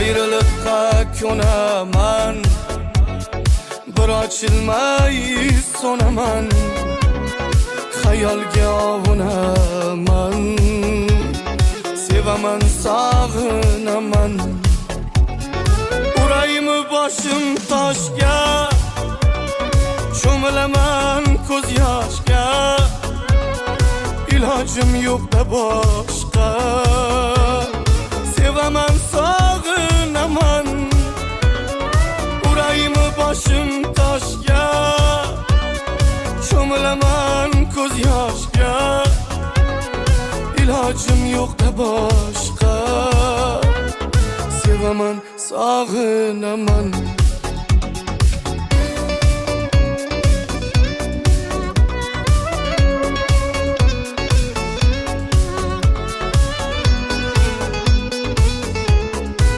ayrılıkqa ko'naman, bir ochilmay so'naman, xayolga ovunaman, sevaman, sog'inaman. Uraymi boshim toshga, cho'milaman ko'z yoshga, ilojim yo'q-da boshqa. Sevaman, sog'inaman. Uraymi boshim toshga, cho'milaman ko'z yoshga, ilojim yo'q-da boshqa. Sevaman, sog'inaman.